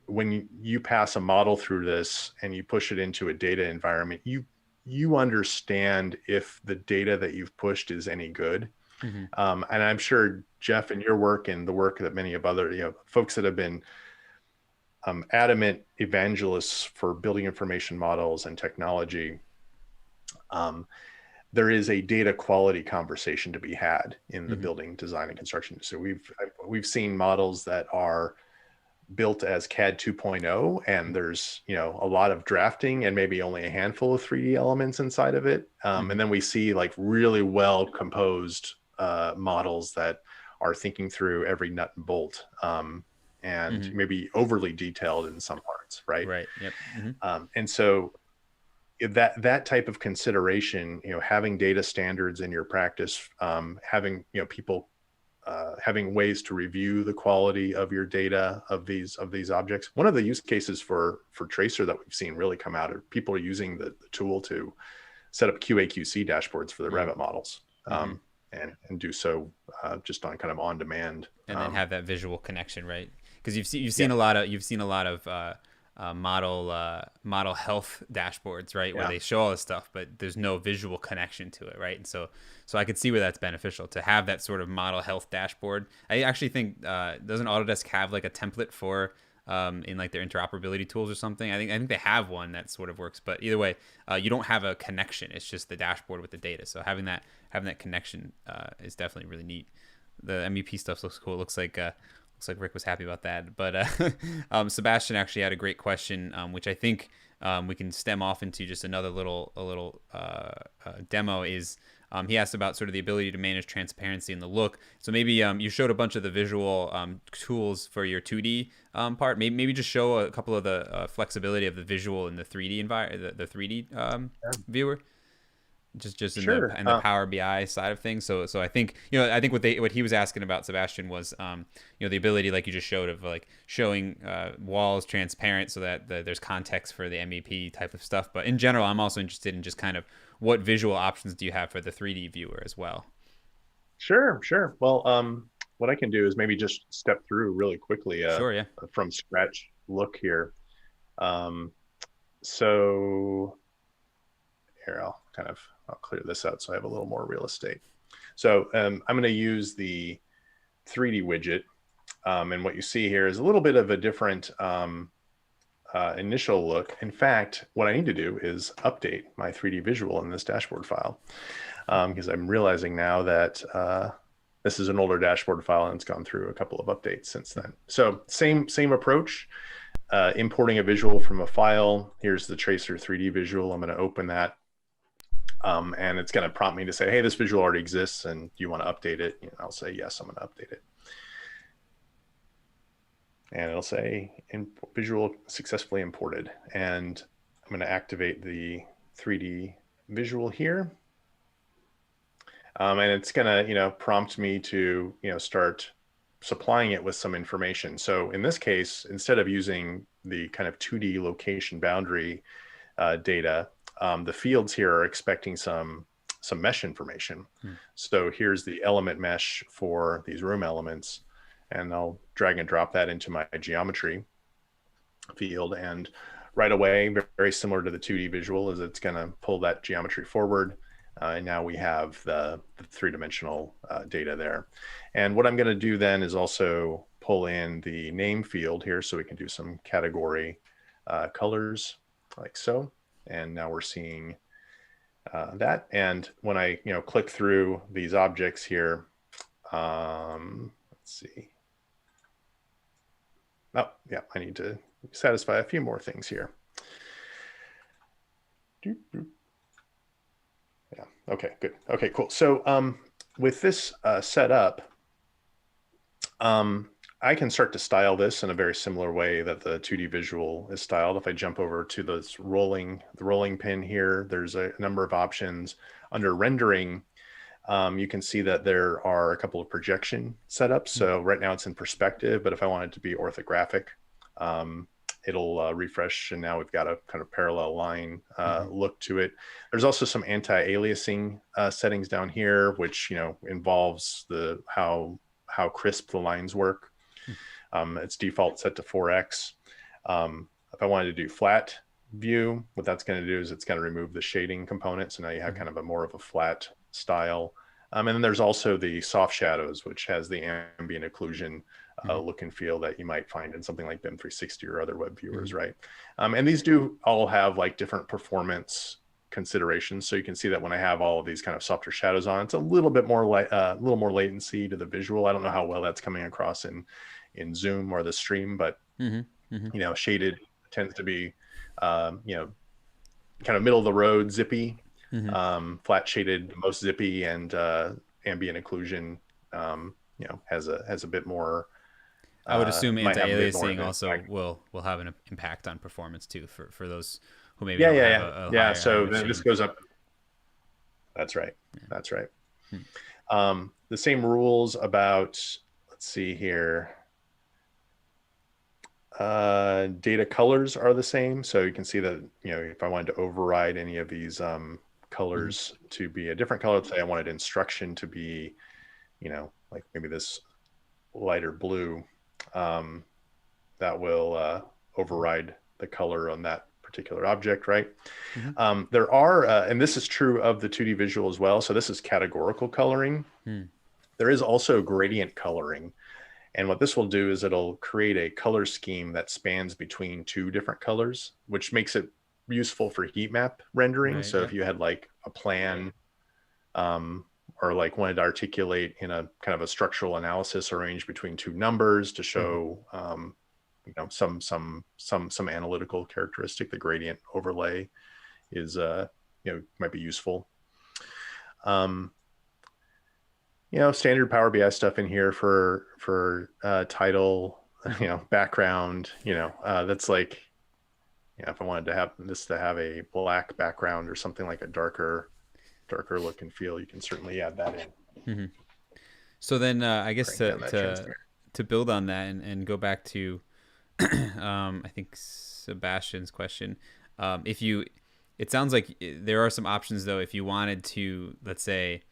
when you pass a model through this and you push it into a data environment, you understand if the data that you've pushed is any good. And I'm sure, Jeff, in your work and the work that many of other folks that have been adamant evangelists for building information models and technology, there is a data quality conversation to be had in the building design and construction. So we've seen models that are built as CAD 2.0, and there's a lot of drafting and maybe only a handful of 3D elements inside of it. And then we see like really well composed models that are thinking through every nut and bolt, and maybe overly detailed in some parts, right? Right. Yep. And so that type of consideration, having data standards in your practice, having people having ways to review the quality of your data of these objects. One of the use cases for Tracer that we've seen really come out of people are using the tool to set up QA/QC dashboards for the Revit models, and do so just on kind of on demand, and then have that visual connection, right? Because you've seen a lot of model health dashboards, right, where they show all this stuff, but there's no visual connection to it, right? And so I could see where that's beneficial to have that sort of model health dashboard. I actually think doesn't Autodesk have like a template for in like their interoperability tools or something? I think they have one that sort of works, but either way, you don't have a connection. It's just the dashboard with the data. So having that connection is definitely really neat. The MEP stuff looks cool. Looks like Rick was happy about that. But Sebastian actually had a great question, which I think we can stem off into just another little demo. Is he asked about sort of the ability to manage transparency in the look. So maybe you showed a bunch of the visual tools for your 2D part. Maybe just show a couple of the flexibility of the visual in the 3D environment, the 3D Yeah. viewer. Just Sure. in the Power BI side of things. So I think I think what he was asking about, Sebastian, was the ability, like you just showed, of like showing walls transparent so that there's context for the MEP type of stuff. But in general, I'm also interested in just kind of what visual options do you have for the 3D viewer as well. Sure. Well, what I can do is maybe just step through really quickly Sure, yeah. from scratch look here. Um, so here, I'll clear this out so I have a little more real estate. So I'm going to use the 3D widget. And what you see here is a little bit of a different initial look. In fact, what I need to do is update my 3D visual in this dashboard file, because I'm realizing now that this is an older dashboard file and it's gone through a couple of updates since then. So same approach, importing a visual from a file. Here's the tracer 3D visual. I'm going to open that. And it's going to prompt me to say, hey, this visual already exists and do you want to update it? I'll say, yes, I'm going to update it. And it'll say visual successfully imported. And I'm going to activate the 3D visual here. And it's going to, prompt me to, start supplying it with some information. So in this case, instead of using the kind of 2D location boundary data, the fields here are expecting some mesh information. So here's the element mesh for these room elements, and I'll drag and drop that into my geometry field. And right away, very similar to the 2D visual, is it's going to pull that geometry forward. And now we have the three-dimensional data there. And what I'm going to do then is also pull in the name field here so we can do some category colors like so. And now we're seeing that. And when I click through these objects here, let's see. Oh, yeah, I need to satisfy a few more things here. Yeah, okay, good. Okay, cool. So with this set up, I can start to style this in a very similar way that the 2D visual is styled. If I jump over to the rolling pin here, there's a number of options. Under rendering, you can see that there are a couple of projection setups. So right now it's in perspective, but if I want it to be orthographic, it'll refresh, and now we've got a kind of parallel line look to it. There's also some anti-aliasing settings down here, which involves how crisp the lines work. It's default set to 4x. If I wanted to do flat view, what that's going to do is it's going to remove the shading component. So now you have kind of more of a flat style. And then there's also the soft shadows, which has the ambient occlusion look and feel that you might find in something like BIM 360 or other web viewers, right? And these do all have like different performance considerations. So you can see that when I have all of these kind of softer shadows on, it's a little bit more latency to the visual. I don't know how well that's coming across in Zoom or the stream, but shaded tends to be kind of middle of the road, zippy. Flat shaded, most zippy, and ambient occlusion has a bit more. I would assume anti-aliasing also will have an impact on performance too for those who maybe don't have a higher, so higher then this goes up. That's right. That's right. The same rules about, let's see here. Data colors are the same. So you can see that, if I wanted to override any of these colors to be a different color, say I wanted instruction to be, like maybe this lighter blue, that will override the color on that particular object, right? There are, and this is true of the 2D visual as well. So this is categorical coloring. There is also gradient coloring. And what this will do is it'll create a color scheme that spans between two different colors, which makes it useful for heat map rendering. Right, so if you had like a plan, or like wanted to articulate in a kind of a structural analysis arranged between two numbers to show, some analytical characteristic, the gradient overlay is, might be useful. Um, standard Power BI stuff in here for title, background. That's like, if I wanted to have this to have a black background or something like a darker look and feel, you can certainly add that in. Mm-hmm. So then, I guess Crank down that transparent. to build on that and go back to, I think Sebastian's question. If you, it sounds like there are some options though. If you wanted to, let's say,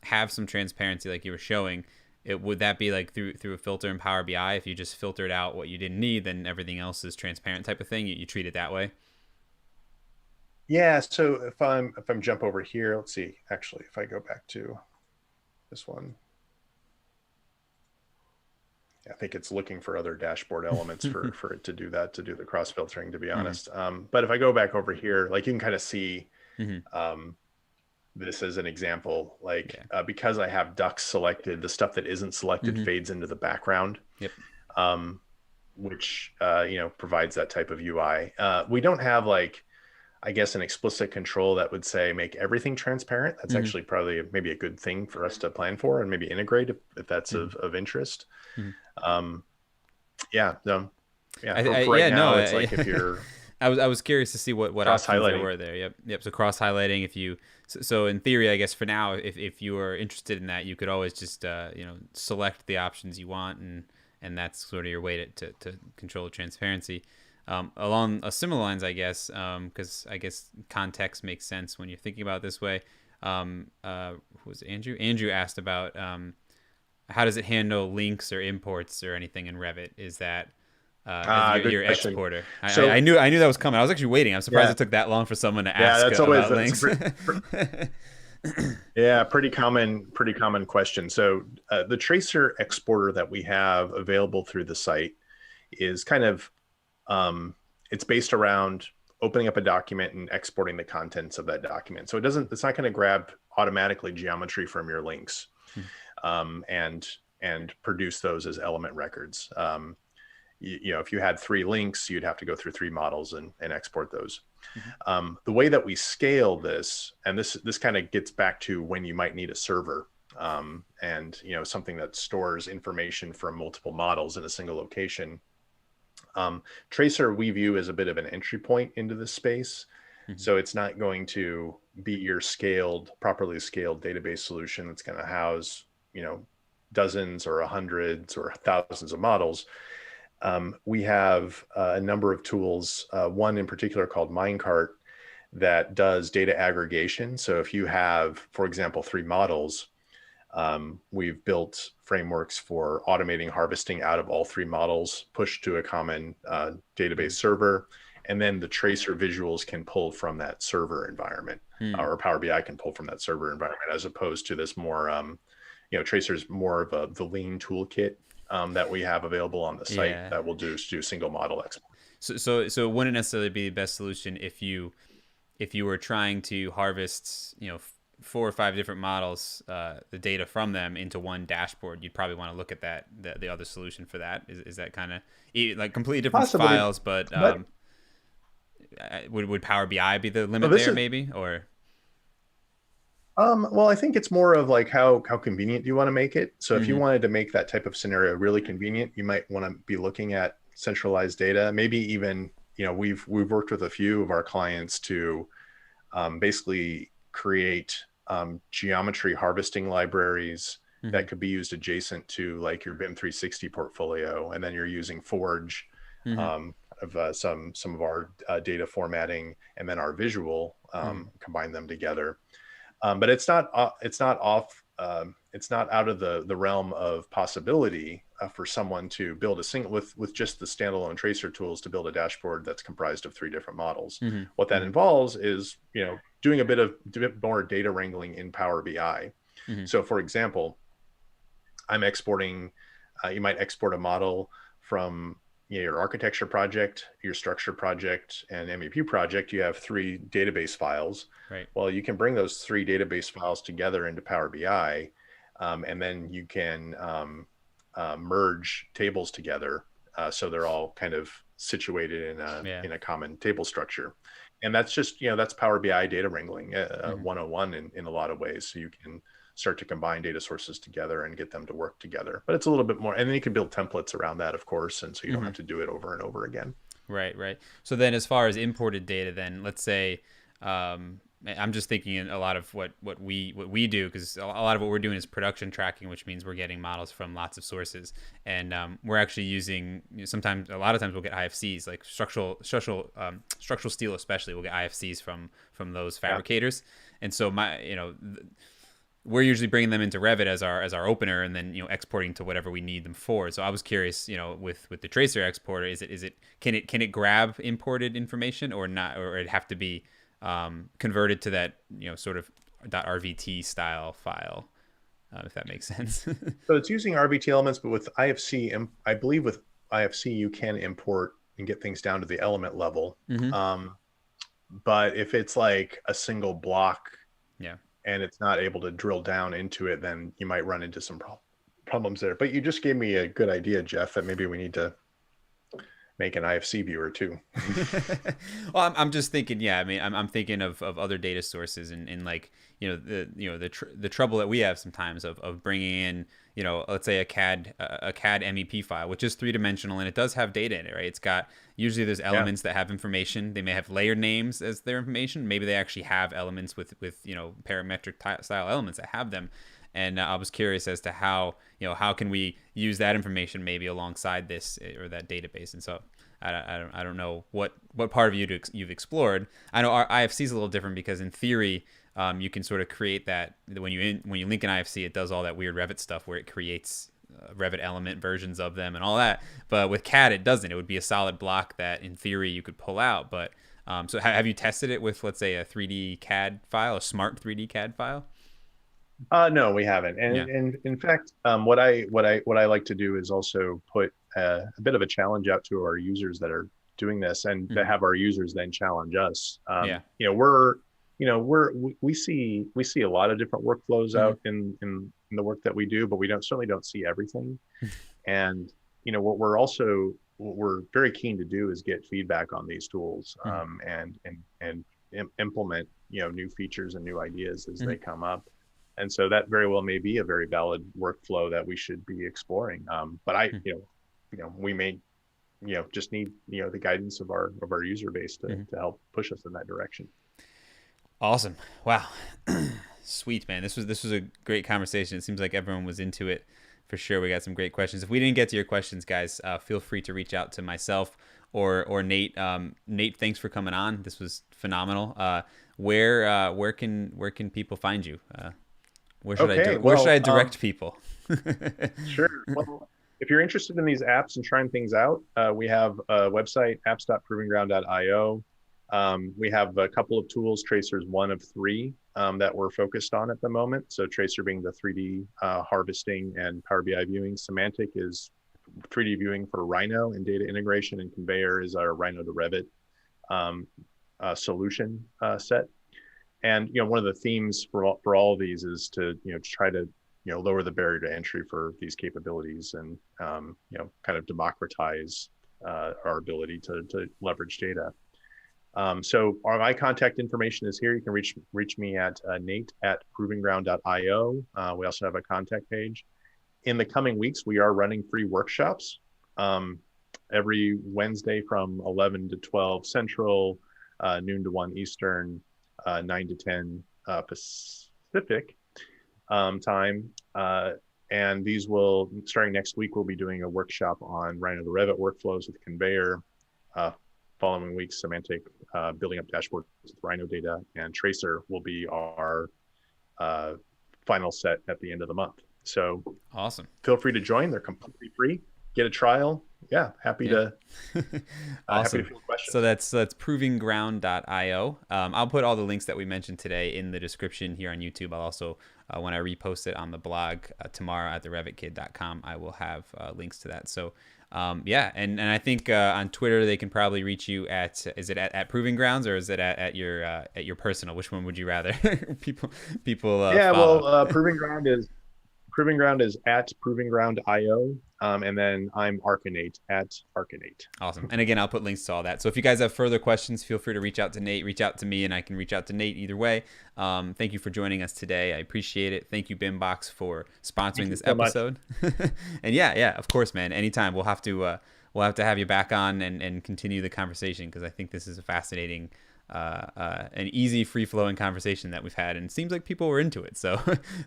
have some transparency, like you were showing, would that be like through a filter in Power BI? If you just filtered out what you didn't need, then everything else is transparent type of thing. You treat it that way. Yeah. So if I'm jump over here, let's see. Actually, if I go back to this one, I think it's looking for other dashboard elements for it to do that, to do the cross filtering, to be honest. But if I go back over here, like you can kind of see this as an example, like because I have ducks selected, the stuff that isn't selected fades into the background, which provides that type of UI. We don't have like, I guess, an explicit control that would say make everything transparent. That's actually probably maybe a good thing for us to plan for and maybe integrate if that's of interest. It's like if you're I was curious to see what options there were there. Yep. So cross highlighting, if you so in theory, I guess for now, if you are interested in that, you could always just select the options you want, and that's sort of your way to control the transparency. Along a similar lines, I guess, because I guess context makes sense when you're thinking about it this way. Who was it, Andrew? Andrew asked about how does it handle links or imports or anything in Revit? Is that your exporter? I knew that was coming. I was actually waiting. I'm surprised it took that long for someone to ask about links. Pretty common question. So the tracer exporter that we have available through the site is kind of it's based around opening up a document and exporting the contents of that document. So it's not going to grab automatically geometry from your links and produce those as element records. If you had 3 links, you'd have to go through 3 models and export those. The way that we scale this, and this kind of gets back to when you might need a server and something that stores information from multiple models in a single location. Tracer we view as a bit of an entry point into this space. So it's not going to be your properly scaled database solution that's going to house, dozens or hundreds or thousands of models. We have a number of tools, one in particular called Minecart, that does data aggregation. So if you have, for example, 3 models, we've built frameworks for automating harvesting out of all 3 models, pushed to a common database server, and then the tracer visuals can pull from that server environment, or Power BI can pull from that server environment, as opposed to this more, Tracer's more of the lean toolkit that we have available on the site that will do single model export. So it wouldn't necessarily be the best solution if you were trying to harvest 4 or 5 different models, the data from them into one dashboard. You'd probably want to look at the other solution for that. Is that kind of like completely different Possibly. Files, but would Power BI be the limit there, maybe, or? Well, I think it's more of like how convenient do you want to make it. So if you wanted to make that type of scenario really convenient, you might want to be looking at centralized data. Maybe even, we've worked with a few of our clients to basically create geometry harvesting libraries that could be used adjacent to like your BIM 360 portfolio. And then you're using Forge of some of our data formatting and then our visual, combine them together. But it's not out of the realm of possibility for someone to build a single with just the standalone tracer tools to build a dashboard that's comprised of 3 different models. What that involves is doing a bit more data wrangling in Power BI. So for example, I'm exporting. You might export a model from your architecture project, your structure project, and MEP project. You have 3 database files. Right. Well, you can bring those 3 database files together into Power BI, and then you can merge tables together so they're all kind of situated Yeah. in a common table structure. And that's just, that's Power BI data wrangling 101 in a lot of ways. So you can start to combine data sources together and get them to work together. But it's a little bit more, and then you can build templates around that, of course, and so you don't have to do it over and over again. Right, right. So then, as far as imported data, then let's say, I'm just thinking a lot of what we do, because a lot of what we're doing is production tracking, which means we're getting models from lots of sources, and we're actually using, sometimes, a lot of times we'll get IFCs, like structural steel especially, we'll get IFCs from those fabricators, and so we're usually bringing them into Revit as our opener, and then exporting to whatever we need them for. So I was curious, with the tracer exporter, can it grab imported information or not, or it have to be converted to that sort of .rvt style file, if that makes sense. So it's using RVT elements, but with IFC, I believe with IFC you can import and get things down to the element level. But if it's like a single block, and it's not able to drill down into it, then you might run into some problems there. But you just gave me a good idea, Jeff, that maybe we need to make an IFC viewer too. Well, I'm just thinking, I mean, I'm thinking of other data sources, and like, the trouble that we have sometimes of bringing in, let's say a CAD MEP file, which is 3-dimensional, and it does have data in it, right? It's got, usually there's elements that have information. They may have layered names as their information. Maybe they actually have elements with parametric style elements that have them. And I was curious as to how can we use that information maybe alongside this or that database. And so I don't know what part of you've explored. I know our IFC is a little different, because in theory, you can sort of create that when you link an IFC, it does all that weird Revit stuff where it creates Revit element versions of them and all that. But with CAD, it doesn't. It would be a solid block that in theory you could pull out. But so have you tested it with, let's say, a 3D CAD file, a smart 3D CAD file? No, we haven't. And in fact, what I like to do is also put a bit of a challenge out to our users that are doing this, and to have our users then challenge us. We see a lot of different workflows out in the work that we do, but we certainly don't see everything. And what we're very keen to do is get feedback on these tools, and implement new features and new ideas as they come up. And so that very well may be a very valid workflow that we should be exploring. But we may, just need, the guidance of our user base to help push us in that direction. Awesome. Wow. Sweet, man. This was a great conversation. It seems like everyone was into it for sure. We got some great questions. If we didn't get to your questions, guys, feel free to reach out to myself or Nate. Nate, thanks for coming on. This was phenomenal. Where can people find you? Where should I direct people? Sure. Well, if you're interested in these apps and trying things out, we have a website, apps.provingground.io. We have a couple of tools. Tracer's one of 3 that we're focused on at the moment. So Tracer being the 3D harvesting and Power BI viewing. Semantic is 3D viewing for Rhino and data integration, and Conveyor is our Rhino to Revit solution set. And one of the themes for all of these is to try to lower the barrier to entry for these capabilities, and kind of democratize our ability to leverage data. So my contact information is here. You can reach me at nate@provingground.io. We also have a contact page. In the coming weeks, we are running free workshops every Wednesday from 11 to 12 Central, noon to 1 Eastern, 9 to 10 Pacific time. And these will, starting next week, we'll be doing a workshop on Rhino to Revit workflows with Conveyor. Following week, Semantic, building up dashboards with Rhino data, and Tracer will be our final set at the end of the month. So awesome. Feel free to join. They're completely free. Get a trial. Happy to awesome. Happy to field questions. So that's provingground.io. I'll put all the links that we mentioned today in the description here on YouTube. I'll also, when I repost it on the blog tomorrow at therevitkid.com, I will have links to that. So and I think on Twitter they can probably reach you is it at Proving Grounds, or is it at your personal? Which one would you rather people follow? Well, Proving Proving Ground is at Proving Ground IO. And then I'm Arcanate at Arcanate. Awesome. And again, I'll put links to all that. So if you guys have further questions, feel free to reach out to Nate, reach out to me, and I can reach out to Nate either way. Thank you for joining us today. I appreciate it. Thank you, BIMBox, for sponsoring this episode. And yeah, of course, man. Anytime we'll have to have you back on and continue the conversation, because I think this is a fascinating, an easy, free-flowing conversation that we've had, and it seems like people were into it. So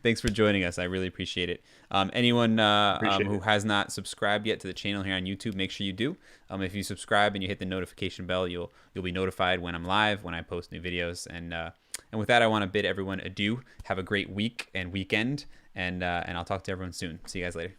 thanks for joining us. I really appreciate it. Anyone who has not subscribed yet to the channel here on YouTube, make sure you do. If you subscribe and you hit the notification bell, you'll be notified when I'm live, when I post new videos. And with that, I want to bid everyone adieu. Have a great week and weekend, and I'll talk to everyone soon. See you guys later.